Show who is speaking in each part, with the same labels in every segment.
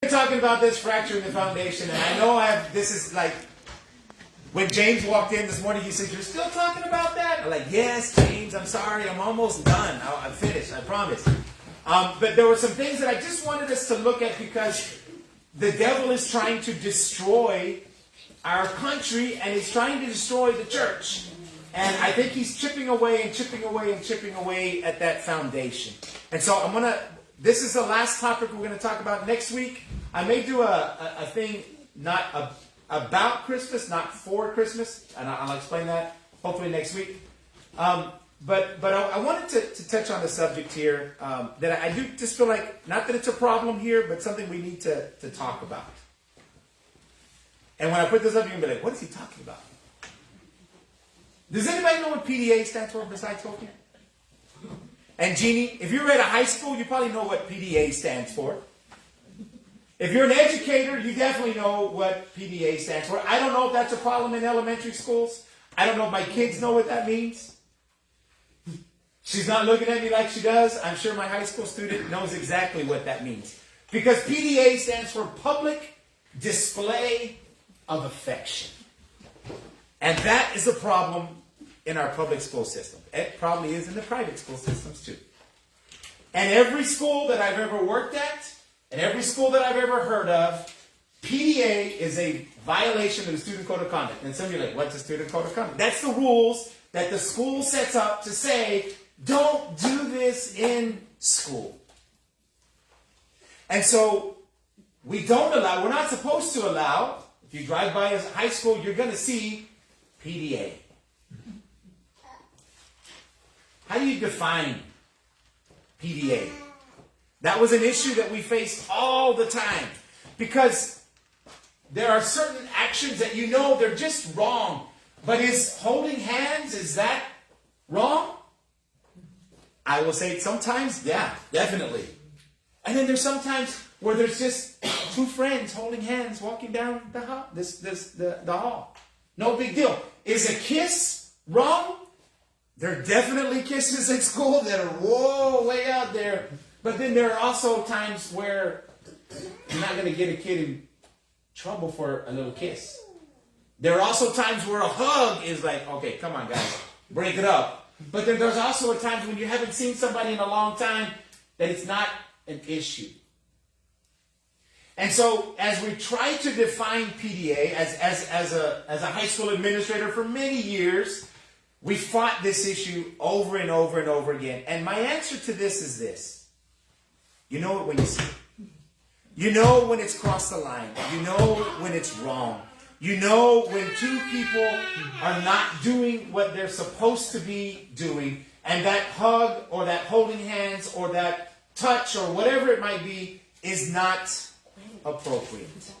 Speaker 1: Talking about this fracturing the foundation, and I know this is like when James walked in this morning, he said, "You're still talking about that?" I'm like, "Yes, James, I'm sorry, I'm almost done. I'm finished, I promise." But there were some things that I just wanted us to look at because the devil is trying to destroy our country and he's trying to destroy the church. And I think he's chipping away and chipping away and chipping away at that foundation. And so this is the last topic we're going to talk about. Next week, I may do a thing not about Christmas, not for Christmas, and I'll explain that hopefully next week. But I wanted to touch on the subject here that I do just feel like, not that it's a problem here, but something we need to talk about. And when I put this up, you're going to be like, what is he talking about? Does anybody know what PDA stands for besides Hopi? And Jeannie, if you're at a high school, you probably know what PDA stands for. If you're an educator, you definitely know what PDA stands for. I don't know if that's a problem in elementary schools. I don't know if my kids know what that means. She's not looking at me like she does. I'm sure my high school student knows exactly what that means. Because PDA stands for Public Display of Affection. And that is a problem in our public school system. It probably is in the private school systems too. And every school that I've ever worked at, and every school that I've ever heard of, PDA is a violation of the Student Code of Conduct. And some of you are like, what's the Student Code of Conduct? That's the rules that the school sets up to say, don't do this in school. And so we're not supposed to allow, if you drive by a high school, you're going to see PDA. How do you define PDA? That was an issue that we faced all the time because there are certain actions that you know they're just wrong. But is holding hands, is that wrong? I will say sometimes, yeah, definitely. And then there's sometimes where there's just two friends holding hands walking down the hall. The hall. No big deal. Is a kiss wrong? There are definitely kisses at school that are way out there. But then there are also times where you're not going to get a kid in trouble for a little kiss. There are also times where a hug is like, okay, come on guys, break it up. But then there's also times when you haven't seen somebody in a long time that it's not an issue. And so as we try to define PDA as a high school administrator for many years, we fought this issue over and over and over again. And my answer to this is this. You know it when you see it. You know when it's crossed the line. You know when it's wrong. You know when two people are not doing what they're supposed to be doing. And that hug or that holding hands or that touch or whatever it might be is not appropriate.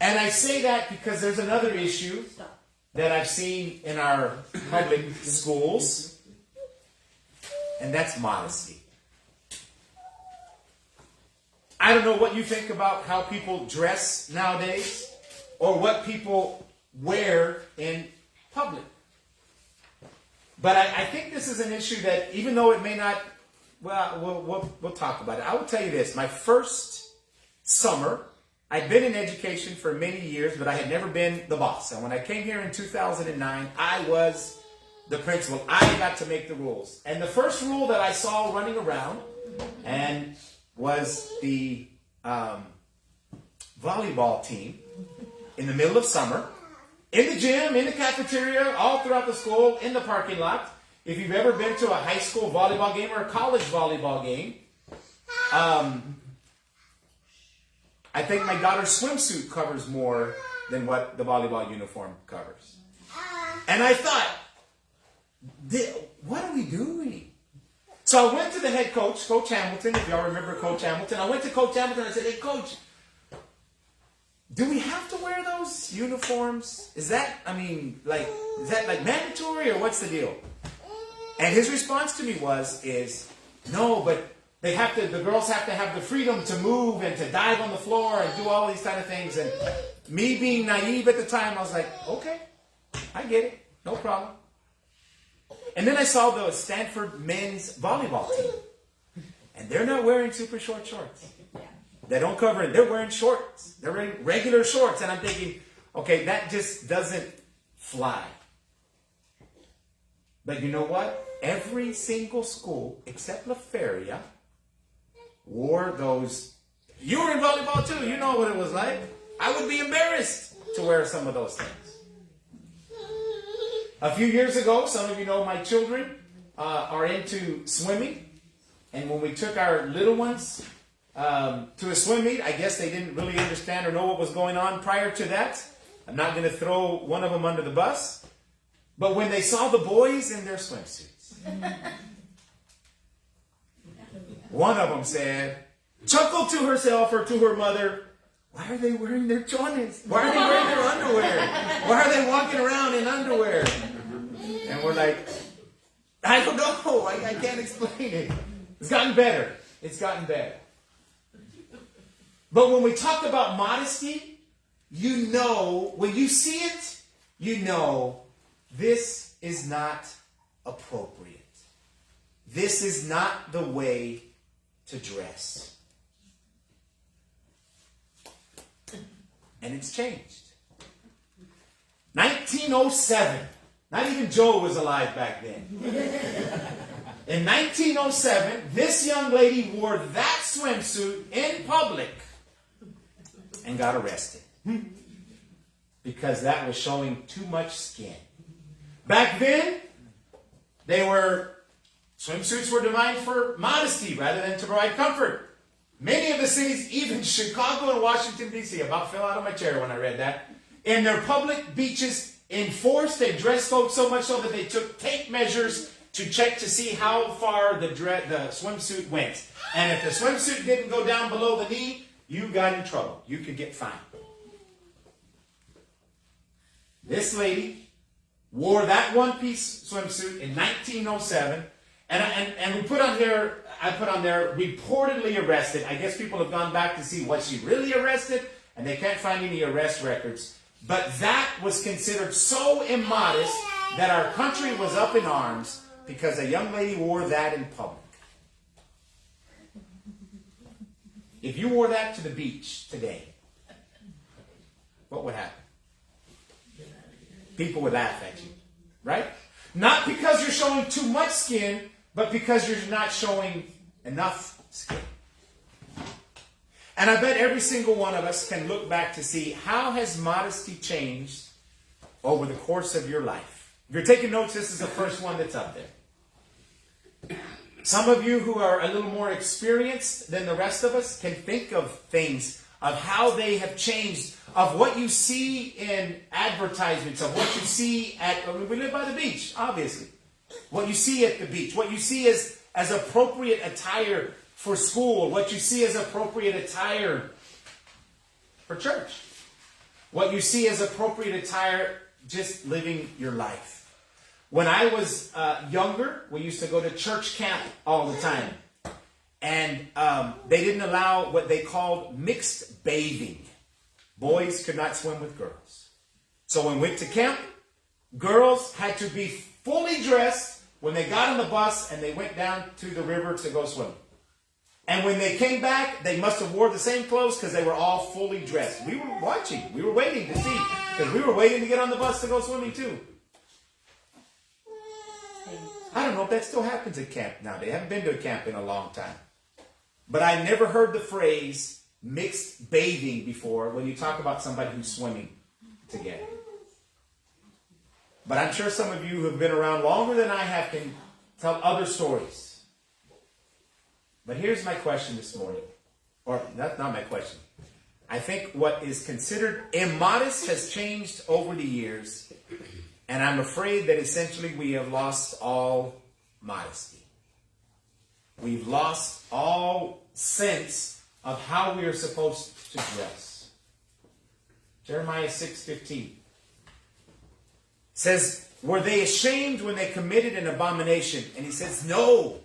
Speaker 1: And I say that because there's another issue that I've seen in our public schools, and that's modesty. I don't know what you think about how people dress nowadays or what people wear in public. But I think this is an issue that even though it may not, we'll talk about it. I will tell you this. My first summer, I'd been in education for many years, but I had never been the boss. And when I came here in 2009, I was the principal. I got to make the rules. And the first rule that I saw running around and was the volleyball team in the middle of summer, in the gym, in the cafeteria, all throughout the school, in the parking lot. If you've ever been to a high school volleyball game or a college volleyball game, I think my daughter's swimsuit covers more than what the volleyball uniform covers. And I thought, what are we doing? So I went to the head coach, Coach Hamilton, if y'all remember Coach Hamilton. I went to Coach Hamilton and I said, hey, Coach, do we have to wear those uniforms? Is that like mandatory or what's the deal? And his response to me is, no, but the girls have to have the freedom to move and to dive on the floor and do all these kind of things. And me being naive at the time, I was like, okay, I get it. No problem. And then I saw the Stanford men's volleyball team. And they're not wearing super short shorts. that don't cover it. They're wearing shorts. They're wearing regular shorts. And I'm thinking, okay, that just doesn't fly. But you know what? Every single school, except La Feria, wore those. You were in volleyball too. You know what it was like. I would be embarrassed to wear some of those things. A few years ago, some of you know my children are into swimming. And when we took our little ones to a swim meet, I guess they didn't really understand or know what was going on prior to that. I'm not going to throw one of them under the bus. But when they saw the boys in their swimsuits, one of them said, chuckled to herself or to her mother, why are they wearing their chones? Why are they wearing their underwear? Why are they walking around in underwear? And we're like, I don't know. I can't explain it. It's gotten better. It's gotten better. But when we talk about modesty, you know, when you see it, you know, this is not appropriate. This is not the way to dress. And it's changed. 1907. Not even Joe was alive back then. In 1907, this young lady wore that swimsuit in public and got arrested. Because that was showing too much skin. Back then, swimsuits were designed for modesty rather than to provide comfort. Many of the cities, even Chicago and Washington, D.C., about fell out of my chair when I read that, in their public beaches enforced a dress code so much so that they took tape measures to check to see how far the swimsuit went. And if the swimsuit didn't go down below the knee, you got in trouble. You could get fined. This lady wore that one-piece swimsuit in 1907, and we put on there, I put on there, reportedly arrested. I guess people have gone back to see, was she really arrested? And they can't find any arrest records. But that was considered so immodest that our country was up in arms because a young lady wore that in public. If you wore that to the beach today, what would happen? People would laugh at you, right? Not because you're showing too much skin, but because you're not showing enough skin. And I bet every single one of us can look back to see how has modesty changed over the course of your life. If you're taking notes, this is the first one that's up there. Some of you who are a little more experienced than the rest of us can think of things, of how they have changed, of what you see in advertisements, of what you see we live by the beach, obviously. What you see at the beach, what you see as appropriate attire for school, what you see as appropriate attire for church, what you see as appropriate attire just living your life. When I was younger, we used to go to church camp all the time. And they didn't allow what they called mixed bathing. Boys could not swim with girls. So when we went to camp, girls had to be fully dressed when they got on the bus and they went down to the river to go swim. And when they came back, they must have wore the same clothes because they were all fully dressed. We were watching. We were waiting to see. Because we were waiting to get on the bus to go swimming too. I don't know if that still happens at camp now. They haven't been to a camp in a long time. But I never heard the phrase mixed bathing before when you talk about somebody who's swimming together. But I'm sure some of you who have been around longer than I have can tell other stories. But here's my question this morning. Or, that's not my question. I think what is considered immodest has changed over the years. And I'm afraid that essentially we have lost all modesty. We've lost all sense of how we are supposed to dress. Jeremiah 6:15 says, were they ashamed when they committed an abomination? And he says, no,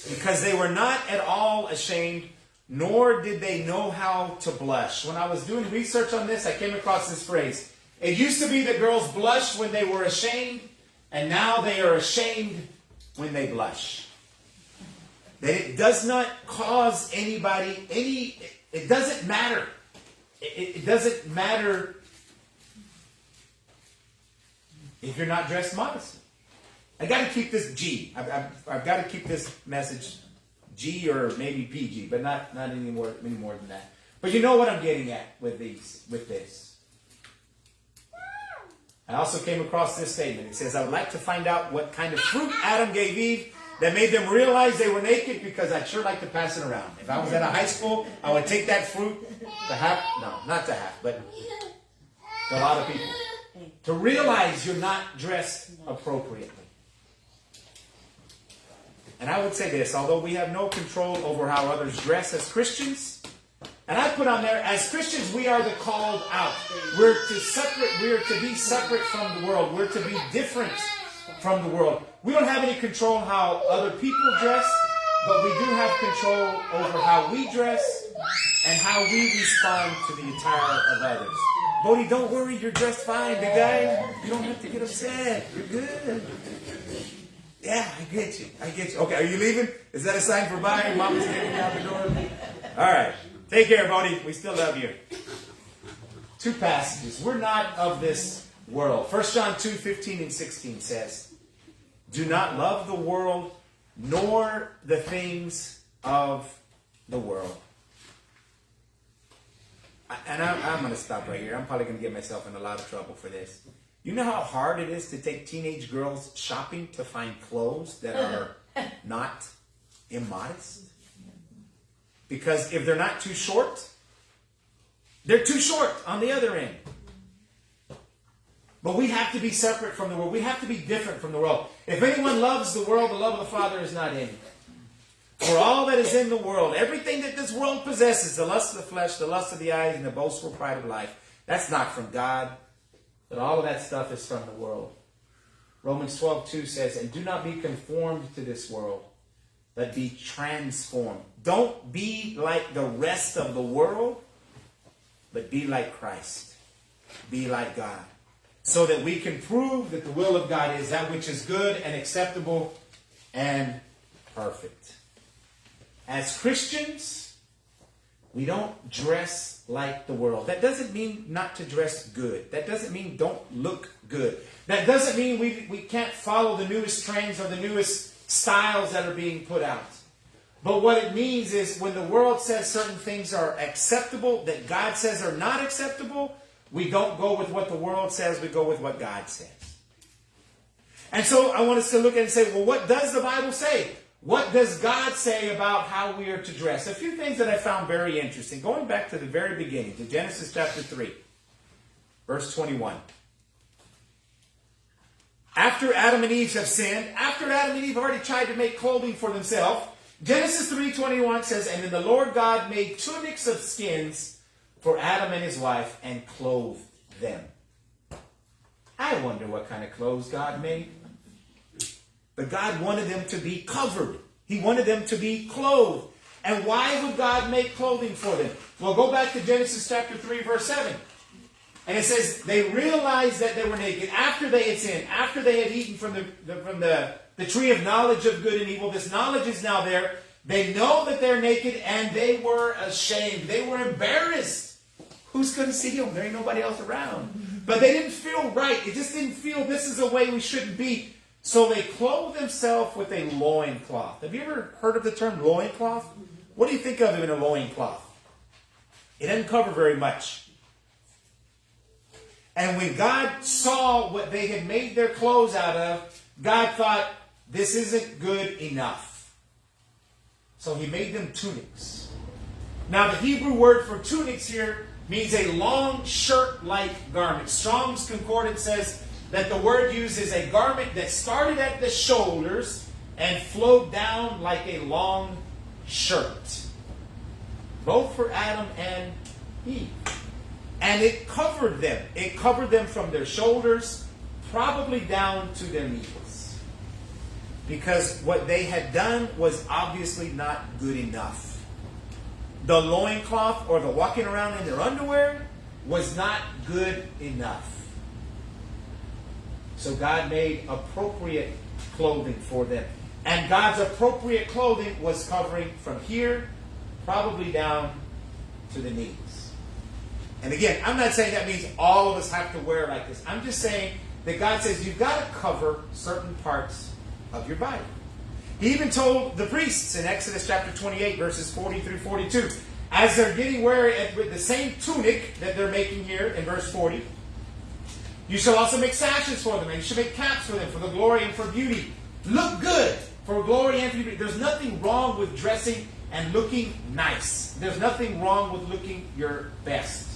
Speaker 1: because they were not at all ashamed, nor did they know how to blush. When I was doing research on this, I came across this phrase. It used to be that girls blushed when they were ashamed, and now they are ashamed when they blush. That it does not cause anybody any It doesn't matter. It doesn't matter if you're not dressed modestly. I got to keep this G. I've got to keep this message G or maybe PG, but not any more than that. But you know what I'm getting at with this. I also came across this statement. It says, I would like to find out what kind of fruit Adam gave Eve that made them realize they were naked, because I'd sure like to pass it around. If I was at a high school, I would take that fruit to half, no, not to half, but to a lot of people. To realize you're not dressed appropriately. And I would say this, although we have no control over how others dress as Christians, and I put on there, as Christians, we are the called out. We're to be separate from the world. We're to be different from the world. We don't have any control how other people dress, but we do have control over how we dress and how we respond to the attire of others. Bodie, don't worry, you're dressed fine, big guy. You don't have to get upset. You're good. Yeah, I get you. Okay, are you leaving? Is that a sign for bye? Mama's getting you out the door? All right. Take care, Bodie. We still love you. 2 passages. We're not of this world. 1 John 2:15 and 16 says, do not love the world, nor the things of the world. And I'm going to stop right here. I'm probably going to get myself in a lot of trouble for this. You know how hard it is to take teenage girls shopping to find clothes that are not immodest? Because if they're not too short, they're too short on the other end. But we have to be separate from the world. We have to be different from the world. If anyone loves the world, the love of the Father is not in him. For all that is in the world, everything that this world possesses, the lust of the flesh, the lust of the eyes, and the boastful pride of life, that's not from God. But all of that stuff is from the world. Romans 12:2 says, and do not be conformed to this world, but be transformed. Don't be like the rest of the world, but be like Christ. Be like God. So that we can prove that the will of God is that which is good and acceptable and perfect. As Christians, we don't dress like the world. That doesn't mean not to dress good. That doesn't mean don't look good. That doesn't mean we can't follow the newest trends or the newest styles that are being put out. But what it means is when the world says certain things are acceptable, that God says are not acceptable, we don't go with what the world says, we go with what God says. And so I want us to look at it and say, well, what does the Bible say? What does God say about how we are to dress? A few things that I found very interesting. Going back to the very beginning, to Genesis chapter 3, verse 21. After Adam and Eve have sinned, after Adam and Eve already tried to make clothing for themselves, Genesis 3:21 says, and then the Lord God made tunics of skins for Adam and his wife and clothed them. I wonder what kind of clothes God made. But God wanted them to be covered. He wanted them to be clothed. And why would God make clothing for them? Well, go back to Genesis chapter 3, verse 7. And it says, they realized that they were naked after they had sinned, after they had eaten from the tree of knowledge of good and evil. This knowledge is now there. They know that they're naked, and they were ashamed. They were embarrassed. Who's going to see them? There ain't nobody else around. But they didn't feel right. It just didn't feel this is the way we shouldn't be. So they clothed themselves with a loincloth. Have you ever heard of the term loincloth? What do you think of in a loincloth? It doesn't cover very much. And when God saw what they had made their clothes out of, God thought, this isn't good enough. So he made them tunics. Now the Hebrew word for tunics here means a long shirt-like garment. Strong's Concordance says that the word used is a garment that started at the shoulders and flowed down like a long shirt. Both for Adam and Eve. And it covered them. It covered them from their shoulders, probably down to their knees. Because what they had done was obviously not good enough. The loincloth or the walking around in their underwear was not good enough. So God made appropriate clothing for them. And God's appropriate clothing was covering from here, probably down to the knees. And again, I'm not saying that means all of us have to wear like this. I'm just saying that God says you've got to cover certain parts of your body. He even told the priests in Exodus chapter 28, verses 40 through 42, as they're getting wearing with the same tunic that they're making here in verse 40, you shall also make sashes for them, and you shall make caps for them for the glory and for beauty. Look good for glory and for beauty. There's nothing wrong with dressing and looking nice. There's nothing wrong with looking your best.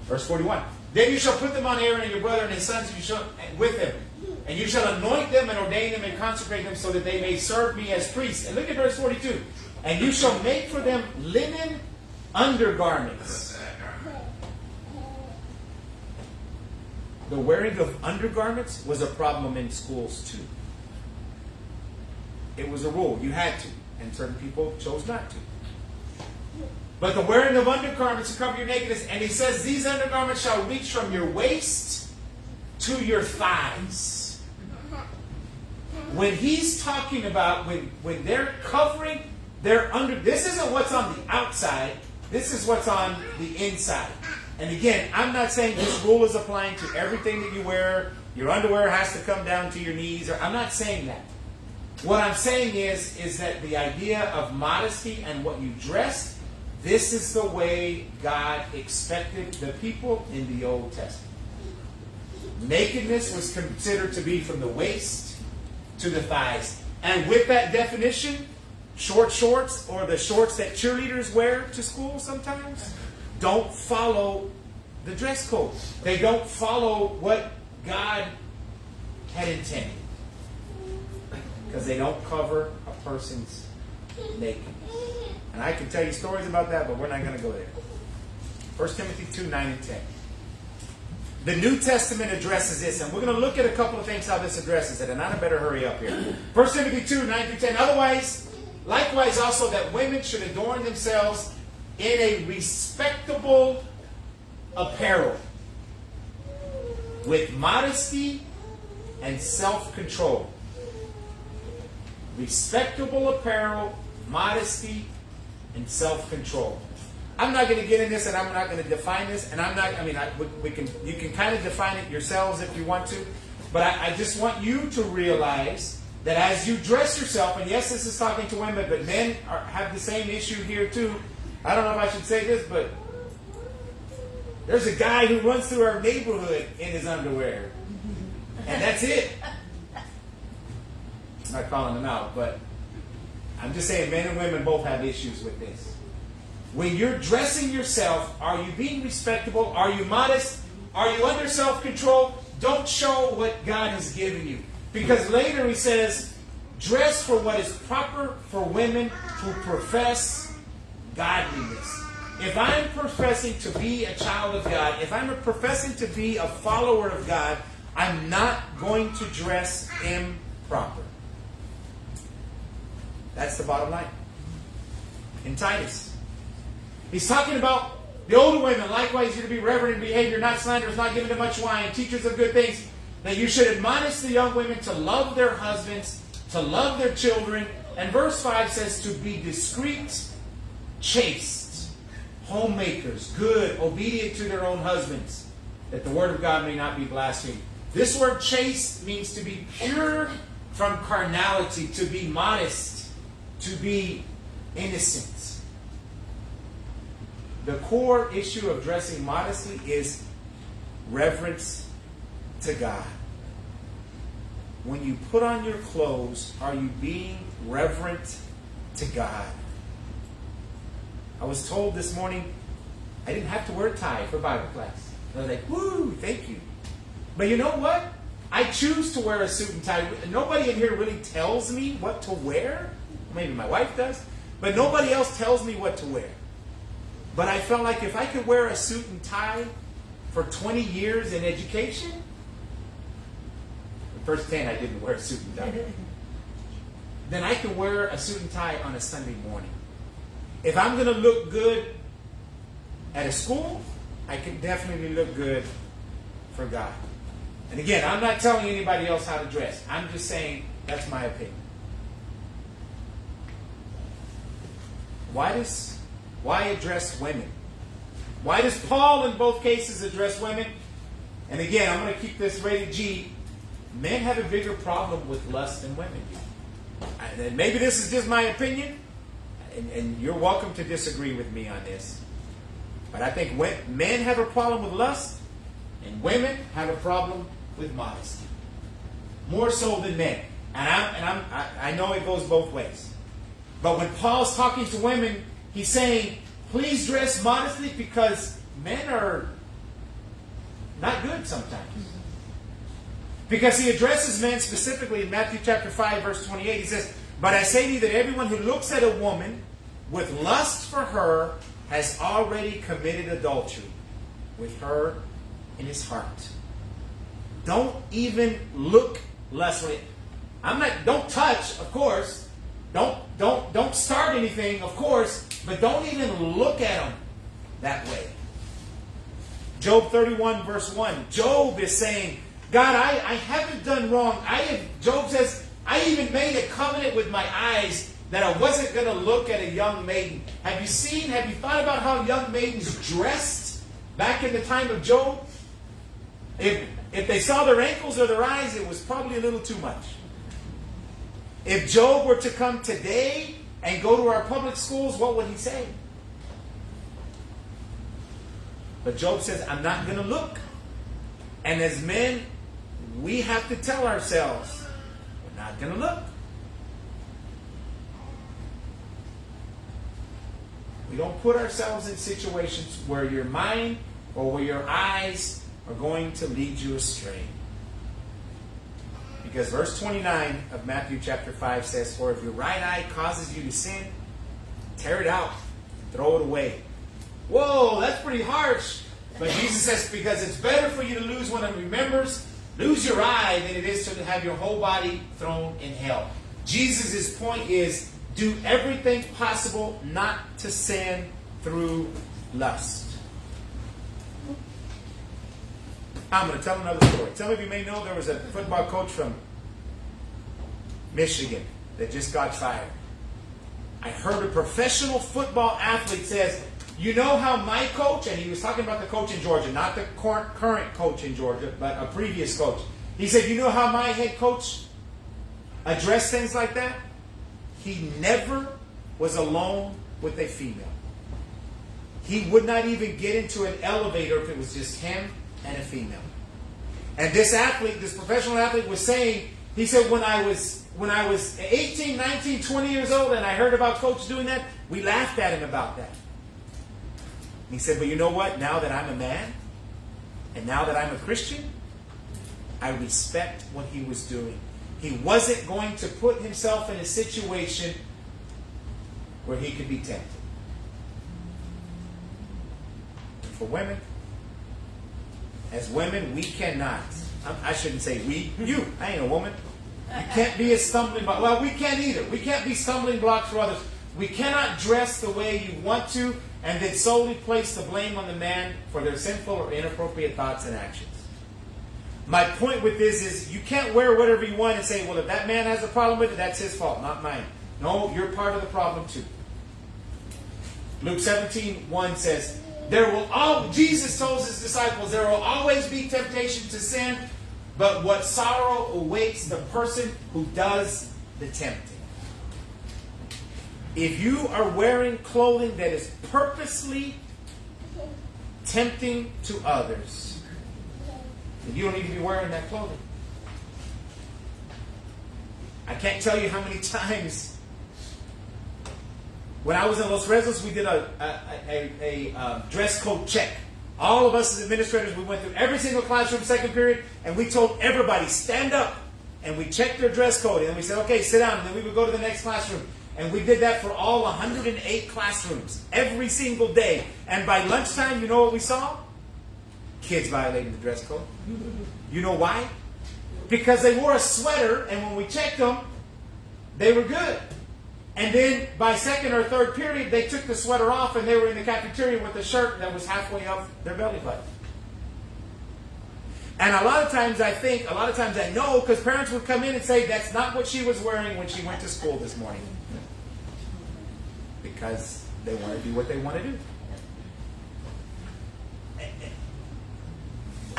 Speaker 1: Verse 41. Then you shall put them on Aaron and your brother and his sons and you shall, with him. And you shall anoint them and ordain them and consecrate them so that they may serve me as priests. And look at verse 42. And you shall make for them linen undergarments. The wearing of undergarments was a problem in schools too. It was a rule. You had to. And certain people chose not to. But the wearing of undergarments to cover your nakedness. And he says, these undergarments shall reach from your waist to your thighs. When he's talking about when they're covering their under, this isn't what's on the outside. This is what's on the inside. And again, I'm not saying this rule is applying to everything that you wear. Your underwear has to come down to your knees. I'm not saying that. What I'm saying is that the idea of modesty and what you dressed, this is the way God expected the people in the Old Testament. Nakedness was considered to be from the waist to the thighs. And with that definition, short shorts or the shorts that cheerleaders wear to school sometimes don't follow the dress code. They don't follow what God had intended. Because they don't cover a person's nakedness. And I can tell you stories about that, but we're not going to go there. 1 Timothy 2, 9 and 10. The New Testament addresses this, and we're going to look at a couple of things how this addresses it, and I better hurry up here. 1 Timothy 2, 9 through 10. Likewise also that women should adorn themselves in a respectable apparel, with modesty and self-control. Respectable apparel, modesty, and self-control. I'm not going to get in this, and I'm not going to define this, and you can kind of define it yourselves if you want to, but I just want you to realize that as you dress yourself, and yes, this is talking to women, but men have the same issue here too. I don't know if I should say this, but there's a guy who runs through our neighborhood in his underwear, and that's it. I'm not calling them out, but I'm just saying men and women both have issues with this. When you're dressing yourself, are you being respectable? Are you modest? Are you under self-control? Don't show what God has given you. Because later he says, dress for what is proper for women who profess godliness. If I'm professing to be a child of God, if I'm professing to be a follower of God, I'm not going to dress improper. That's the bottom line. In Titus, he's talking about the older women. Likewise, you're to be reverent in behavior, not slanderers, not given to much wine, teachers of good things, that you should admonish the young women to love their husbands, to love their children. And verse 5 says to be discreet, chaste, homemakers, good, obedient to their own husbands, that the word of God may not be blasphemed. This word chaste means to be pure from carnality, to be modest, to be innocent. The core issue of dressing modestly is reverence to God. When you put on your clothes, are you being reverent to God? I was told this morning I didn't have to wear a tie for Bible class. I was like, woo, thank you. But you know what? I choose to wear a suit and tie. Nobody in here really tells me what to wear. Maybe my wife does. But nobody else tells me what to wear. But I felt like if I could wear a suit and tie for 20 years in education, the first 10 I didn't wear a suit and tie, then I could wear a suit and tie on a Sunday morning. If I'm going to look good at a school, I can definitely look good for God. And again, I'm not telling anybody else how to dress. I'm just saying that's my opinion. Why does Why address women? Why does Paul in both cases address women? And again, I'm going to keep this rated G. Men have a bigger problem with lust than women do. And maybe this is just my opinion, and you're welcome to disagree with me on this. But I think men have a problem with lust, and women have a problem with modesty. More so than men. And I know it goes both ways. But when Paul's talking to women, he's saying, please dress modestly, because men are not good sometimes. Because he addresses men specifically in Matthew chapter 5, verse 28. He says, but I say to you that everyone who looks at a woman with lust for her has already committed adultery with her in his heart. Don't even look lustfully. Don't touch, of course. Don't start anything, of course, but don't even look at them that way. Job 31 verse 1. Job is saying, God, I haven't done wrong. Job says, I even made a covenant with my eyes that I wasn't going to look at a young maiden. Have you thought about how young maidens dressed back in the time of Job? If they saw their ankles or their eyes, it was probably a little too much. If Job were to come today and go to our public schools, what would he say? But Job says, I'm not going to look. And as men, we have to tell ourselves, we're not going to look. We don't put ourselves in situations where your mind or where your eyes are going to lead you astray. Because verse 29 of Matthew chapter 5 says, for if your right eye causes you to sin, tear it out, throw it away. Whoa, that's pretty harsh. But Jesus says, because it's better for you to lose one of your members, lose your eye, than it is to have your whole body thrown in hell. Jesus' point is, do everything possible not to sin through lust. I'm going to tell another story. Some of you may know there was a football coach from Michigan that just got fired. I heard a professional football athlete says, you know how my coach, and he was talking about the coach in Georgia, not the current coach in Georgia, but a previous coach. He said, you know how my head coach addressed things like that? He never was alone with a female. He would not even get into an elevator if it was just him and a female. And this athlete, this professional athlete was saying, he said, when I was 18, 19, 20 years old and I heard about coach doing that, we laughed at him about that. He said, but you know what? Now that I'm a man and now that I'm a Christian, I respect what he was doing. He wasn't going to put himself in a situation where he could be tempted. And for women, as women, we cannot. I shouldn't say we. You. I ain't a woman. You can't be a stumbling block. Well, we can't either. We can't be stumbling blocks for others. We cannot dress the way you want to and then solely place the blame on the man for their sinful or inappropriate thoughts and actions. My point with this is you can't wear whatever you want and say, well, if that man has a problem with it, that's his fault, not mine. No, you're part of the problem too. Luke 17:1 says, Jesus told his disciples, there will always be temptation to sin, but what sorrow awaits the person who does the tempting. If you are wearing clothing that is purposely tempting to others, then you don't need to be wearing that clothing. I can't tell you how many times when I was in Los Rezos, we did a dress code check. All of us as administrators, we went through every single classroom second period, and we told everybody, stand up. And we checked their dress code, and we said, okay, sit down. And then we would go to the next classroom. And we did that for all 108 classrooms every single day. And by lunchtime, you know what we saw? Kids violating the dress code. You know why? Because they wore a sweater, and when we checked them, they were good. And then by second or third period, they took the sweater off, and they were in the cafeteria with a shirt that was halfway up their belly button. And a lot of times I know, because parents would come in and say, that's not what she was wearing when she went to school this morning. Because They want to do what they want to do.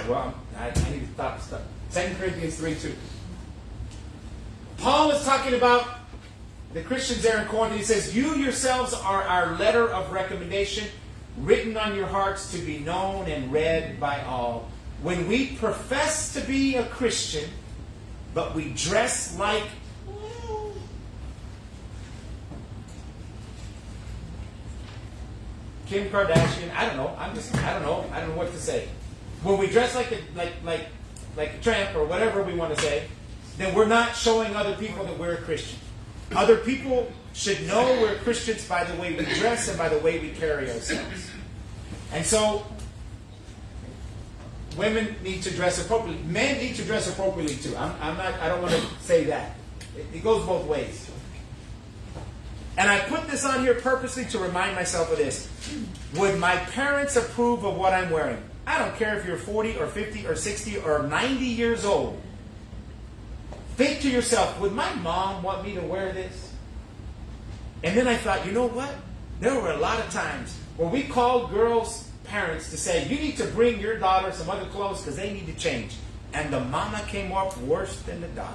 Speaker 1: Well, I need to stop. 2 Corinthians 3:2. Paul is talking about the Christians there in Corinth. He says, you yourselves are our letter of recommendation, written on your hearts to be known and read by all. When we profess to be a Christian, but we dress like Kim Kardashian. I don't know. I don't know. I don't know what to say. When we dress like a tramp or whatever we want to say, then we're not showing other people that we're a Christian. Other people should know we're Christians by the way we dress and by the way we carry ourselves. And so, women need to dress appropriately. Men need to dress appropriately too. I don't want to say that. It goes both ways. And I put this on here purposely to remind myself of this. Would my parents approve of what I'm wearing? I don't care if you're 40 or 50 or 60 or 90 years old. Think to yourself, would my mom want me to wear this? And then I thought, you know what? There were a lot of times where we called girls' parents to say, you need to bring your daughter some other clothes because they need to change. And the mama came up worse than the daughter.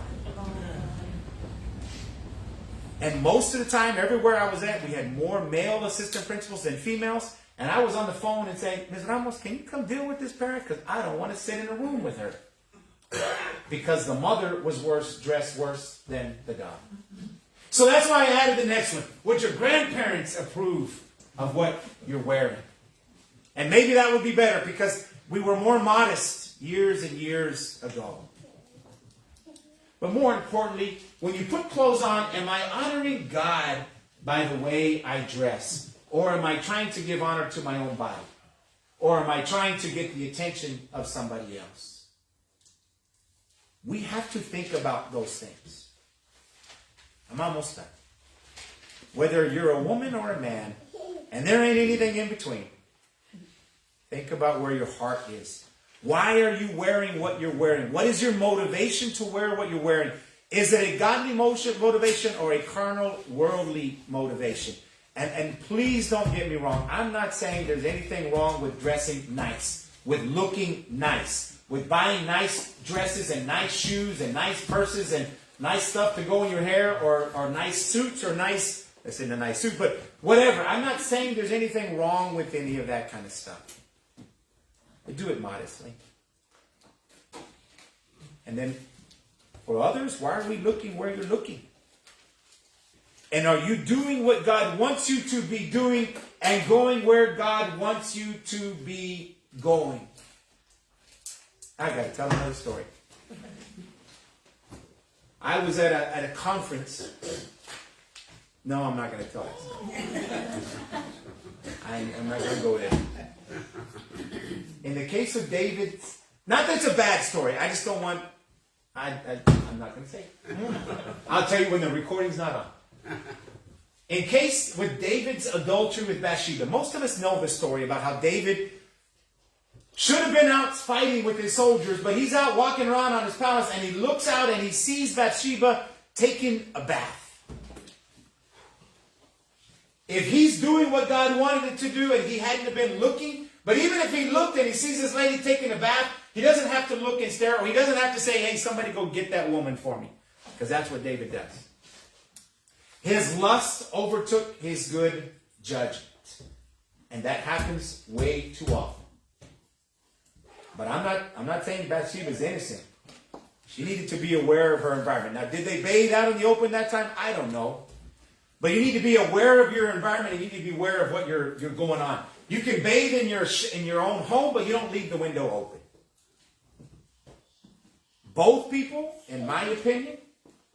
Speaker 1: And most of the time, everywhere I was at, we had more male assistant principals than females. And I was on the phone and saying, Ms. Ramos, can you come deal with this parent? Because I don't want to sit in a room with her. Because the mother was worse, dressed worse than the daughter. So that's why I added the next one. Would your grandparents approve of what you're wearing? And maybe that would be better because we were more modest years and years ago. But more importantly, when you put clothes on, am I honoring God by the way I dress? Or am I trying to give honor to my own body? Or am I trying to get the attention of somebody else? We have to think about those things. I'm almost done. Whether you're a woman or a man, and there ain't anything in between, think about where your heart is. Why are you wearing what you're wearing? What is your motivation to wear what you're wearing? Is it a godly motivation or a carnal, worldly motivation? And please don't get me wrong. I'm not saying there's anything wrong with dressing nice, with looking nice, with buying nice dresses and nice shoes and nice purses and nice stuff to go in your hair or nice suits or nice, let's say a nice suit, but whatever. I'm not saying there's anything wrong with any of that kind of stuff. But do it modestly. And then for others, why are we looking where you're looking? And are you doing what God wants you to be doing and going where God wants you to be going? I got to tell another story. I was at a conference. No, I'm not going to tell it. I'm not going to go there. In the case of David, not that it's a bad story. I just don't want. I'm not going to say it. I'll tell you when the recording's not on. In case with David's adultery with Bathsheba, most of us know the story about how David should have been out fighting with his soldiers, but he's out walking around on his palace and he looks out and he sees Bathsheba taking a bath. If he's doing what God wanted him to do and he hadn't been looking, but even if he looked and he sees this lady taking a bath, he doesn't have to look and stare, or he doesn't have to say, hey, somebody go get that woman for me. Because that's what David does. His lust overtook his good judgment. And that happens way too often. But I'm not saying Bathsheba is innocent. She needed to be aware of her environment. Now, did they bathe out in the open that time? I don't know. But you need to be aware of your environment and you need to be aware of what you're going on. You can bathe in your own home, but you don't leave the window open. Both people, in my opinion,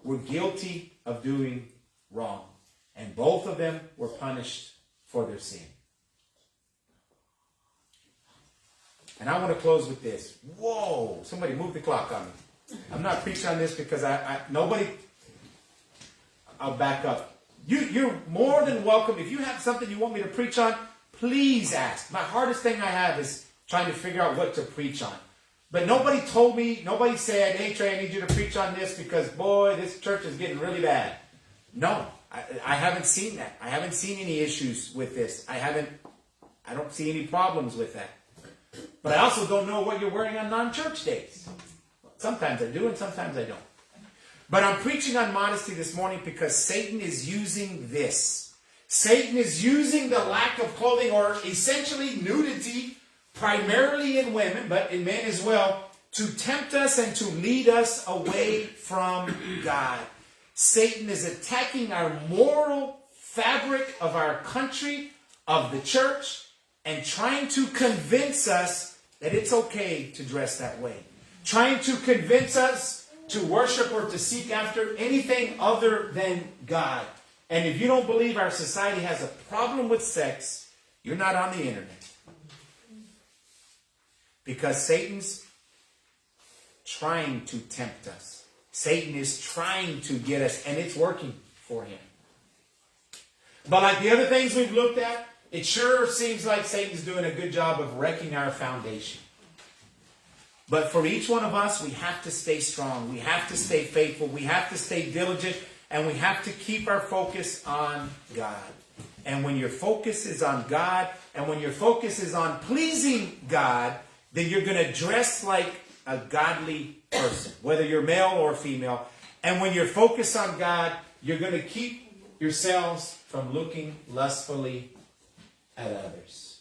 Speaker 1: were guilty of doing wrong. And both of them were punished for their sin. And I want to close with this. Whoa! Somebody move the clock on me. I'm not preaching on this because I'll back up. You're more than welcome. If you have something you want me to preach on, please ask. My hardest thing I have is trying to figure out what to preach on. But nobody told me, nobody said, hey Trey, I need you to preach on this because boy, this church is getting really bad. No, I haven't seen that. I haven't seen any issues with this. I don't see any problems with that. But I also don't know what you're wearing on non-church days. Sometimes I do and sometimes I don't. But I'm preaching on modesty this morning because Satan is using this. Satan is using the lack of clothing, or essentially nudity, primarily in women, but in men as well, to tempt us and to lead us away from God. Satan is attacking our moral fabric of our country, of the church, and trying to convince us that it's okay to dress that way. Trying to convince us to worship or to seek after anything other than God. And if you don't believe our society has a problem with sex, you're not on the internet. Because Satan's trying to tempt us. Satan is trying to get us, and it's working for him. But like the other things we've looked at, it sure seems like Satan's doing a good job of wrecking our foundation. But for each one of us, we have to stay strong. We have to stay faithful. We have to stay diligent. And we have to keep our focus on God. And when your focus is on God, and when your focus is on pleasing God, then you're going to dress like a godly person, whether you're male or female. And when you're focused on God, you're going to keep yourselves from looking lustfully at others.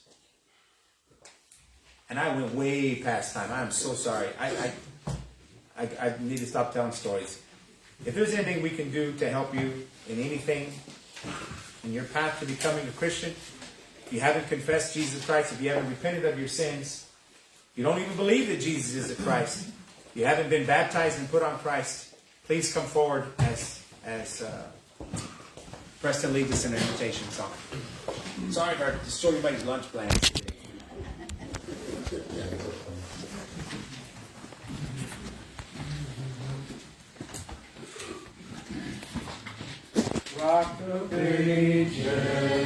Speaker 1: And I went way past time. I'm so sorry. I need to stop telling stories. If there's anything we can do to help you in anything, in your path to becoming a Christian, if you haven't confessed Jesus Christ, if you haven't repented of your sins, you don't even believe that Jesus is the Christ, you haven't been baptized and put on Christ, please come forward as Preston leads us in an invitation song. Sorry if I destroy everybody's lunch plans. Rock of Ages.